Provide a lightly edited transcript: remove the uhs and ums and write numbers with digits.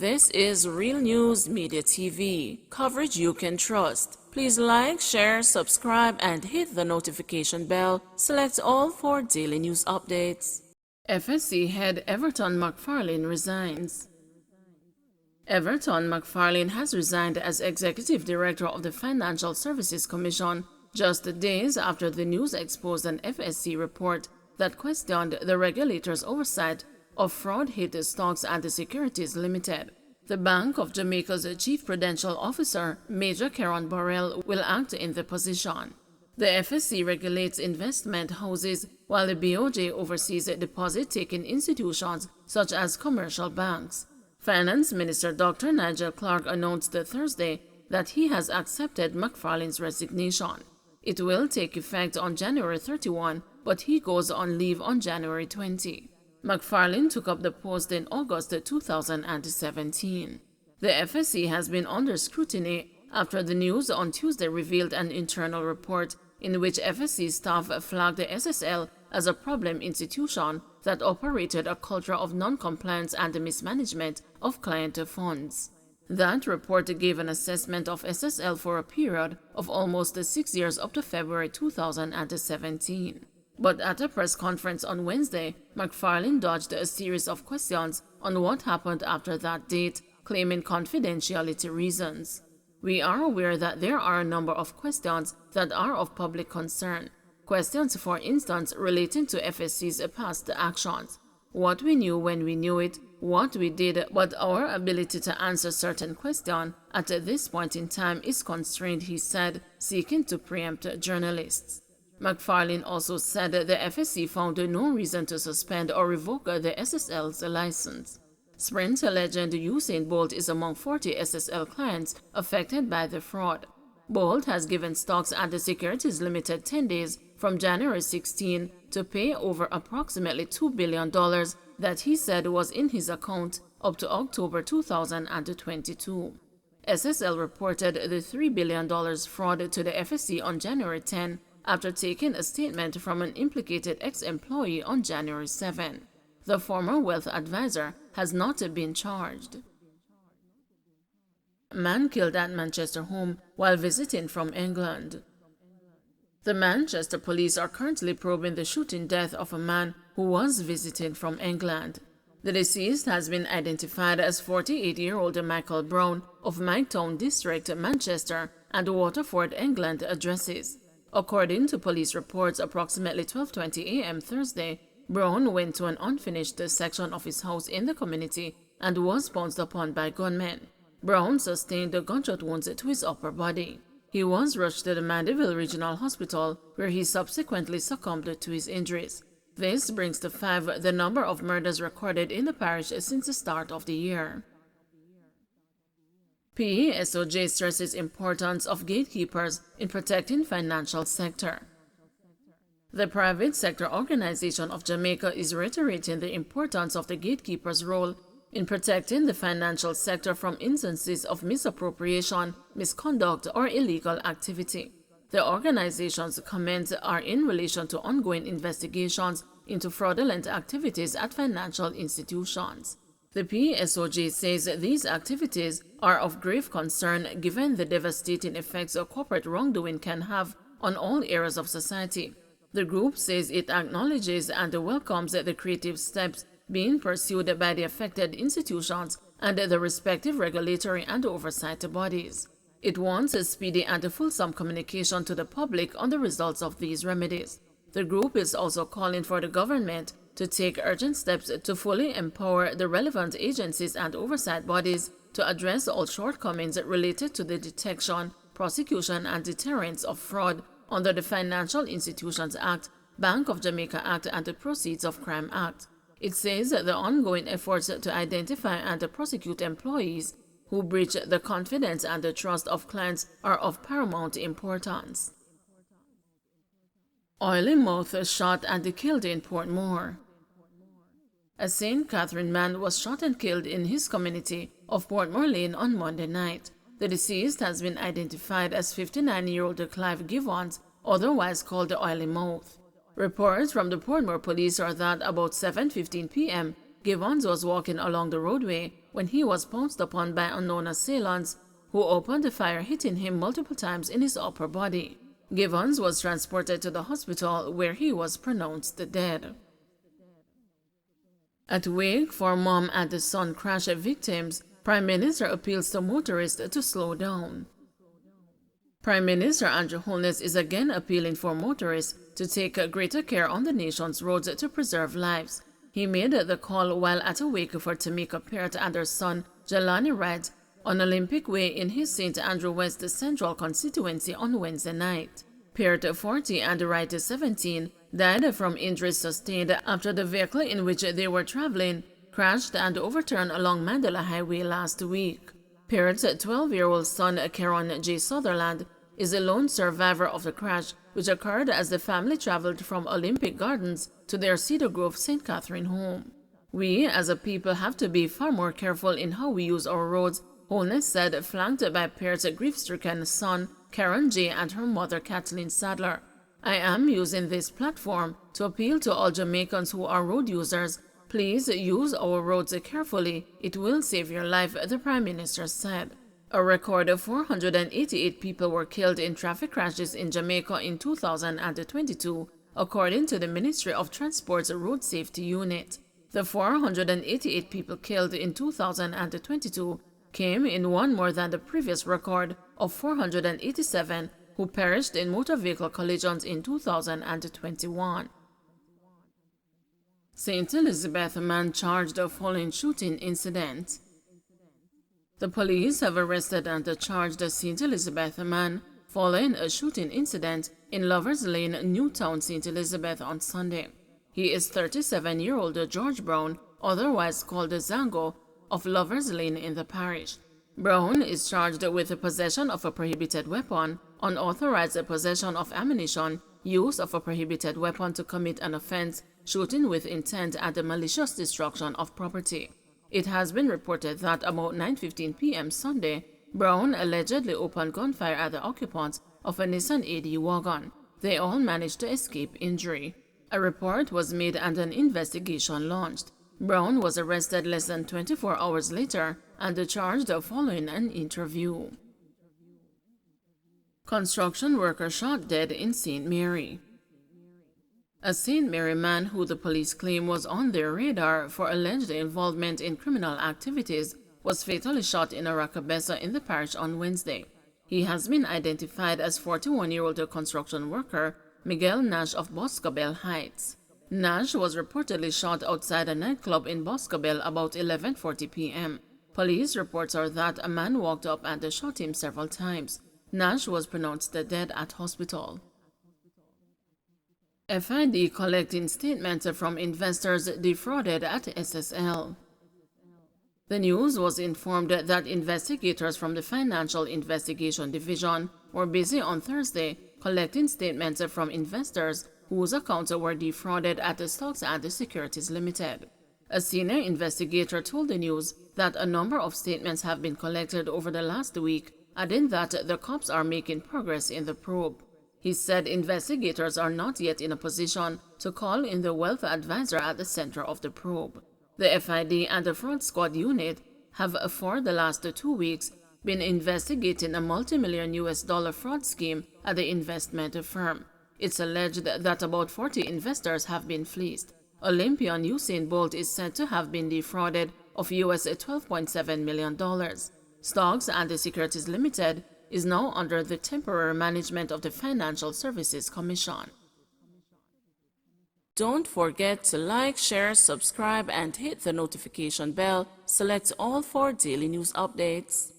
This is Real News Media TV, coverage you can trust. Please like, share, subscribe, and hit the notification bell. Select all for daily news updates. FSC head Everton McFarlane resigns. Everton McFarlane has resigned as Executive Director of the Financial Services Commission just days after the news exposed an FSC report that questioned the regulator's oversight of fraud-hit stocks and the Securities Limited. The Bank of Jamaica's Chief Prudential Officer, Major Karen Burrell, will act in the position. The FSC regulates investment houses, while the PSOJ oversees deposit-taking institutions such as commercial banks. Finance Minister Dr. Nigel Clark announced Thursday that he has accepted McFarlane's resignation. It will take effect on January 31, but he goes on leave on January 20. McFarlane took up the post in August 2017. The FSC has been under scrutiny after the news on Tuesday revealed an internal report in which FSC staff flagged the SSL as a problem institution that operated a culture of non-compliance and mismanagement of client funds. That report gave an assessment of SSL for a period of almost 6 years up to February 2017. But at a press conference on Wednesday, McFarlane dodged a series of questions on what happened after that date, claiming confidentiality reasons. "We are aware that there are a number of questions that are of public concern. Questions, for instance, relating to FSC's past actions. What we knew when we knew it, what we did, but our ability to answer certain questions at this point in time is constrained," he said, seeking to preempt journalists. McFarlane also said the FSC found no reason to suspend or revoke the SSL's license. Sprint legend Usain Bolt is among 40 SSL clients affected by the fraud. Bolt has given stocks and the Securities Limited 10 days from January 16 to pay over approximately $2 billion that he said was in his account up to October 2022. SSL reported the $3 billion fraud to the FSC on January 10 after taking a statement from an implicated ex-employee on January 7. The former wealth advisor has not been charged. Man killed at Manchester home while visiting from England. The Manchester police are currently probing the shooting death of a man who was visiting from England. The deceased has been identified as 48-year-old Michael Brown of Miketown District, Manchester, and Waterford, England addresses. According to police reports, approximately 12:20 a.m. Thursday, Brown went to an unfinished section of his house in the community and was pounced upon by gunmen. Brown sustained gunshot wounds to his upper body. He was rushed to the Mandeville Regional Hospital, where he subsequently succumbed to his injuries. This brings to 5 the number of murders recorded in the parish since the start of the year. PSOJ stresses importance of gatekeepers in protecting financial sector. The private sector organization of Jamaica is reiterating the importance of the gatekeeper's role in protecting the financial sector from instances of misappropriation, misconduct, or illegal activity. The organization's comments are in relation to ongoing investigations into fraudulent activities at financial institutions. The PSOJ says these activities are of grave concern given the devastating effects corporate wrongdoing can have on all areas of society. The group says it acknowledges and welcomes the creative steps being pursued by the affected institutions and the respective regulatory and oversight bodies. It wants a speedy and fulsome communication to the public on the results of these remedies. The group is also calling for the government to take urgent steps to fully empower the relevant agencies and oversight bodies to address all shortcomings related to the detection, prosecution, and deterrence of fraud under the Financial Institutions Act, Bank of Jamaica Act, and the Proceeds of Crime Act. It says the ongoing efforts to identify and prosecute employees who breach the confidence and the trust of clients are of paramount importance. Oily mouth shot and killed in Portmore. A St. Catherine man was shot and killed in his community of Portmore Lane on Monday night. The deceased has been identified as 59-year-old Clive Givons, otherwise called the Oily Mouth. Reports from the Portmore police are that about 7:15 p.m., Givens was walking along the roadway when he was pounced upon by unknown assailants who opened the fire, hitting him multiple times in his upper body. Givens was transported to the hospital where he was pronounced dead. At wake for mom and son crash victims, Prime Minister appeals to motorists to slow down. Prime Minister Andrew Holness is again appealing for motorists to take greater care on the nation's roads to preserve lives. He made the call while at a wake for Tamika Peart and her son Jelani Wright on Olympic Way in his St. Andrew West Central constituency on Wednesday night. Peart, 40, and Wright, 17, died from injuries sustained after the vehicle in which they were traveling crashed and overturned along Mandela Highway last week. Peart's 12-year-old son, Caron J. Sutherland, is a lone survivor of the crash, which occurred as the family traveled from Olympic Gardens to their Cedar Grove St. Catherine home. We, as a people, have to be far more careful in how we use our roads, Holness said, flanked by Peart's grief-stricken son, Karen J., and her mother, Kathleen Sadler. I am using this platform to appeal to all Jamaicans who are road users. Please use our roads carefully. It will save your life, the Prime Minister said. A record of 488 people were killed in traffic crashes in Jamaica in 2022, according to the Ministry of Transport's Road Safety Unit. The 488 people killed in 2022 came in one more than the previous record of 487 who perished in motor vehicle collisions in 2021. St. Elizabeth man charged following shooting incident. The police have arrested and charged a St. Elizabeth man following a shooting incident in Lovers Lane, Newtown, St. Elizabeth on Sunday. He is 37-year-old George Brown, otherwise called Zango, of Lovers Lane in the parish. Brown is charged with the possession of a prohibited weapon, unauthorized possession of ammunition, use of a prohibited weapon to commit an offense, shooting with intent, and the malicious destruction of property. It has been reported that about 9:15 p.m. Sunday, Brown allegedly opened gunfire at the occupants of a Nissan AD wagon. They all managed to escape injury. A report was made and an investigation launched. Brown was arrested less than 24 hours later and charged following an interview. Construction worker shot dead in St. Mary. A St. Mary man who the police claim was on their radar for alleged involvement in criminal activities was fatally shot in Aracabessa in the parish on Wednesday. He has been identified as 41-year-old construction worker Miguel Nash of Boscobel Heights. Nash was reportedly shot outside a nightclub in Boscobel about 11:40 p.m. Police reports are that a man walked up and shot him several times. Nash was pronounced dead at hospital. FID collecting statements from investors defrauded at SSL. The news was informed that investigators from the Financial Investigation Division were busy on Thursday collecting statements from investors whose accounts were defrauded at the Stocks and Securities Limited. A senior investigator told the news that a number of statements have been collected over the last week, adding that the cops are making progress in the probe. He said investigators are not yet in a position to call in the wealth advisor at the center of the probe. The FID and the Fraud Squad unit have for the last 2 weeks been investigating a multi-million US dollar fraud scheme at the investment firm. It's alleged that about 40 investors have been fleeced. Olympian Usain Bolt is said to have been defrauded of US $12.7 million. Stocks and Securities Limited is now under the temporary management of the Financial Services Commission. Don't forget to like, share, subscribe, and hit the notification bell. Select all for daily news updates.